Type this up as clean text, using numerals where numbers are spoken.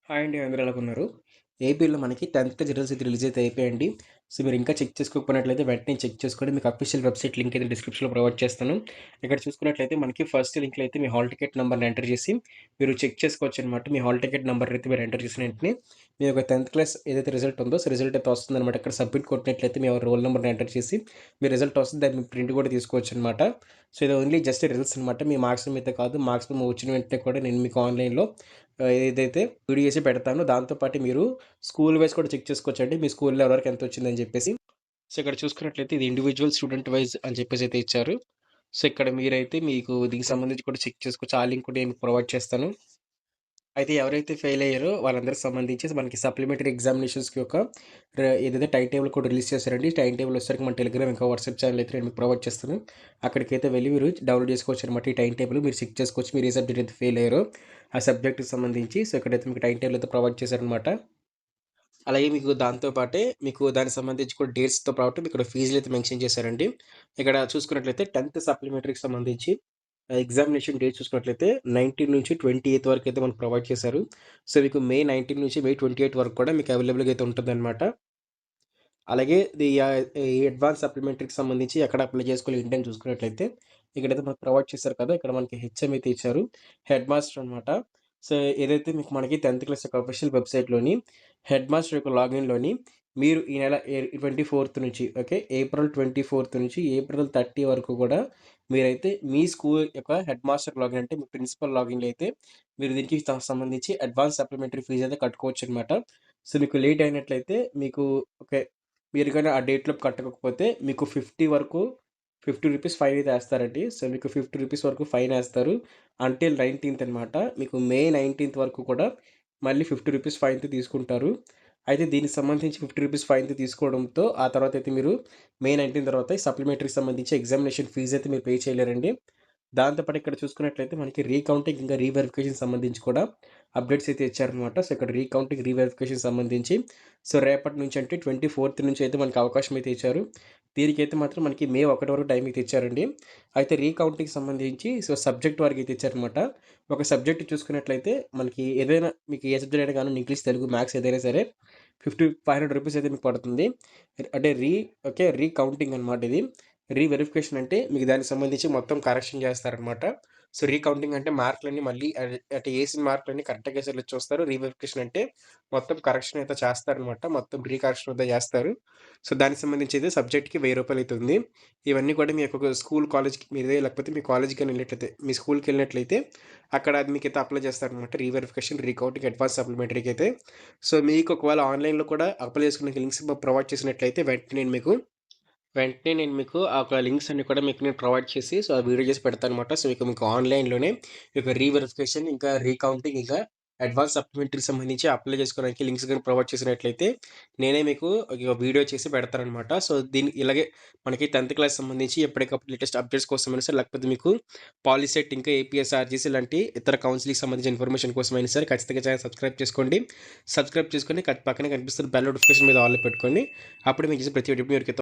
Hi అండి. అందరూ ఎలాగున్నారు? ఏపీలో మనకి 10థ్ రిజల్ట్స్ అయితే రిలీజ్ అయితే అయిపోయాయండి. సో, మీరు ఇంకా చెక్ చేసుకోకపోయినట్లయితే వెంటనే చెక్ చేసుకోండి. మీకు అఫీషియల్ వెబ్‌సైట్ లింక్ అయితే డిస్క్రిప్షన్‌లో ప్రొవైడ్ చేస్తాను. ఇక్కడ చూసుకున్నట్లయితే మనకి ఫస్ట్ లింక్‌లో అయితే మీ హాల్ టికెట్ నంబర్‌ని ఎంటర్ చేసి మీరు చెక్ చేసుకోవచ్చనమాట. మీ హాల్ టికెట్ నంబర్‌ని అయితే మీరు ఎంటర్ చేసిన వెంటనే మీ యొక్క 10థ్ క్లాస్ ఏదైతే రిజల్ట్ ఉందో, సో, రిజల్ట్ అయితే వస్తుందనమాట. ఇక్కడ సబ్మిట్ కొట్టినట్లయితే మీ రోల్ నంబర్‌ని ఎంటర్ చేసి మీ రిజల్ట్ వస్తుంది. దాన్ని మీ ప్రింట్ కూడా తీసుకోవచ్చనమాట. సో, ఇది ఓన్లీ జస్ట్ రిజల్ట్స్ అనమాట. మీ మార్క్స్ మీద కాదు. మార్క్స్ మెమో వచ్చిన వెంటనే కూడా నేను మీకు ఆన్‌లైన్‌లో ఏదైతే వీడియో చేసి పెడతానో దాంతో పాటు మీరు స్కూల్ వైస్ కూడా చెక్ చేసుకోవచ్చండి. మీ స్కూల్‌లో ఎవరెవరికి ఎంతొచ్చిందని జెప్పేసి. సో, ఇక్కడ చూసుకున్నట్లయితే ఇది ఇండివిడ్యువల్ స్టూడెంట్ వైస్ అని చెప్పేసి అయితే ఇచ్చారు. సో, ఇక్కడ మీరైతే మీకు దీనికి సంబంధించి కూడా చెక్ చేసుకోవచ్చు. ఆ లింక్ కూడా నేను ప్రొవైడ్ చేస్తాను. అయితే ఎవరైతే ఫెయిల్ అయ్యారో వాళ్ళందరికి సంబంధించి మనకి సప్లిమెంటరీ ఎగ్జామినేషన్స్‌కి ఒక ఏదైతే టైమ్ టేబుల్ కూడా రిలీజ్ చేశారండి. టైమ్ టేబుల్ వచ్చేసరికి మన టెలిగ్రామ్ ఇంకా వాట్సాప్ ఛానెల్ అయితే నేను మీకు ప్రొవైడ్ చేస్తాను. అక్కడికైతే వెళ్లి మీరు డౌన్లోడ్ చేసుకోవచ్చనమాట. ఈ టైమ్ టేబుల్ మీరు చెక్ చేసుకోవచ్చు. మీరు ఏ సబ్జెక్ట్ అయితే ఫెయిల్ అయ్యారో ఆ సబ్జెక్ట్‌కి సంబంధించి. సో, ఇక్కడైతే మీకు టైమ్ టేబుల్ అయితే ప్రొవైడ్ చేశారనమాట. అలాగే మీకు దాంతో పాటే మీకు దానికి సంబంధించి కూడా డేట్స్‌తో పాటు ఇక్కడ ఫీజులైతే మెన్షన్ చేశారండి. ఇక్కడ చూసుకున్నట్లయితే 10థ్ సప్లిమెంటరీకి సంబంధించి ఎగ్జామినేషన్ డేట్ చూసుకున్నట్లయితే 19 నుంచి 28 వరకైతే మనకు ప్రొవైడ్ చేశారు. సో, మీకు మే 19 నుంచి మే 28 వరకు కూడా మీకు అవైలబుల్‌గా అయితే ఉంటుందనమాట. అలాగే ఈ అడ్వాన్స్ సప్లిమెంటరీకి సంబంధించి ఎక్కడ అప్లై చేసుకోవాలి ఏంటి అని చూసుకున్నట్లయితే, ఇక్కడైతే మనకు ప్రొవైడ్ చేశారు కదా! ఇక్కడ మనకి హెచ్ఎం అయితే ఇచ్చారు. హెడ్ మాస్టర్ అనమాట. సో, ఏదైతే మీకు మనకి 10థ్ క్లాస్ యొక్క అఫీషియల్ వెబ్‌సైట్‌లోని హెడ్ మాస్టర్ యొక్క లాగిన్‌లోని మీరు ఈ నెల 24థ్ నుంచి ఓకే. ఏప్రిల్ 24థ్ నుంచి ఏప్రిల్ 30 వరకు కూడా మీరైతే మీ స్కూల్ యొక్క హెడ్ మాస్టర్ లాగిన్ అంటే మీ ప్రిన్సిపల్ లాగిన్‌లో అయితే మీరు దీనికి సంబంధించి అడ్వాన్స్ సప్లిమెంటరీ ఫీజ్ అయితే కట్టుకోవచ్చనమాట. సో, మీకు లేట్ అయినట్లయితే మీకు ఓకే. మీరు గాని ఆ డేట్‌లో కట్టకపోతే మీకు 50 వరకు రూ. 50 ఫైన్ అయితే ఏస్తారండి. సో, మీకు రూ. 50 వరకు ఫైన్ ఏస్తారు. అంటిల్ 19థ్ అనమాట. మీకు మే 19థ్ వరకు కూడా మళ్ళీ రూ. 50 ఫైన్‌తో తీసుకుంటారు. అయితే దీనికి సంబంధించి రూ. 50 ఫైన్‌తో తీసుకోవడంతో ఆ తర్వాత అయితే మీరు మే 19 తర్వాత ఈ సప్లిమెంటరీకి సంబంధించి ఎగ్జామినేషన్ ఫీజ్ అయితే మీరు పే చేయలేరండి. దాంతో పాటు ఇక్కడ చూసుకున్నట్లయితే మనకి రీకౌంటింగ్ ఇంకా రీవెరిఫికేషన్ సంబంధించి కూడా అప్డేట్స్ అయితే ఇచ్చారనమాట. సో, ఇక్కడ రీకౌంటింగ్, రీవెరిఫికేషన్ సంబంధించి సో, రేపటి నుంచి అంటే 24థ్ నుంచి అయితే మనకు అవకాశం అయితే ఇచ్చారు. దీనికైతే మాత్రం మనకి మే 1 వరకు టైం అయితే ఇచ్చారండి. అయితే రీకౌంటింగ్‌కి సంబంధించి సో, సబ్జెక్ట్ వారికి అయితే ఇచ్చారనమాట. ఒక సబ్జెక్ట్ చూసుకున్నట్లయితే మనకి ఏదైనా మీకు ఏ సబ్జెక్ట్ అయినా గాని ఇంగ్లీష్, తెలుగు, మ్యాథ్స్ ఏదైనా సరే ₹500 అయితే మీకు పడుతుంది. అంటే ఓకే. రీకౌంటింగ్ అనమాట ఇది. రీవెరిఫికేషన్ అంటే మీకు దానికి సంబంధించి మొత్తం కరెక్షన్ చేస్తారనమాట. సో, రీకౌంటింగ్ అంటే మార్కులన్నీ మళ్ళీ అంటే ఏసిన మార్కులన్నీ కరెక్ట్‌గా ఏసేలా చూస్తారు. రీవెరిఫికేషన్ అంటే మొత్తం కరెక్షన్ అయితే చేస్తారనమాట. మొత్తం రీకరెక్షన్ అయితే చేస్తారు. సో, దానికి సంబంధించి అయితే సబ్జెక్ట్‌కి రూ. 1000 అయితుంది. ఇవన్నీ కూడా మీ యొక్క స్కూల్, కాలేజ్‌కి మీదే లేకపోతే మీ కాలేజ్‌కి గాని ఎళ్ళినట్లయితే, మీ స్కూల్‌కెళ్ళినట్లయితే అక్కడ అది మీకైతే అప్లై చేస్తారనమాట. రీవెరిఫికేషన్, రీకౌంటింగ్, అడ్వాన్స్ సప్లిమెంటరీకి అయితే. సో, మీకు ఒకవేళ ఆన్‌లైన్‌లో కూడా అప్లై చేసుకునే లింక్స్ ప్రొవైడ్ చేసినట్లయితే వెంటనే నేను మీకు ఆ యొక్క లింక్స్ అన్నీ కూడా మీకు నేను ప్రొవైడ్ చేసి సో, ఆ వీడియో చేసి పెడతానమాట. సో, మీకు ఆన్‌లైన్‌లోనే ఈ యొక్క రీవెరిఫికేషన్, ఇంకా రీకౌంటింగ్, ఇంకా అడ్వాన్స్ సప్లిమెంటరీకి సంబంధించి అప్లై చేసుకోవడానికి లింక్స్ గాని ప్రొవైడ్ చేసినట్లయితే, నేనే మీకు ఒక వీడియో చేసి పెడతాననమాట. సో, ఇలాగే మనకి 10థ్ క్లాస్ సంబంధించి ఎప్పటికప్పుడు లేటెస్ట్ అప్డేట్స్ కోసమైనా సరే, లేకపోతే మీకు పాలిసెట్, ఇంకా ఏపీఎస్ఆర్జీసీ లాంటి ఇతర కౌన్సిలింగ్‌కి సంబంధించిన ఇన్ఫర్మేషన్ కోసమైనా సరే ఖచ్చితంగా ఛానెల్ సబ్స్క్రైబ్ చేసుకోండి. సబ్స్క్రైబ్ చేసుకొని పక్కనే కనిపిస్తున్న బెల్ నోటిఫికేషన్ మీద ఆల్‌లో పెట్టుకోండి. అప్పుడు మీకు చేసే ప్రతి వీడియో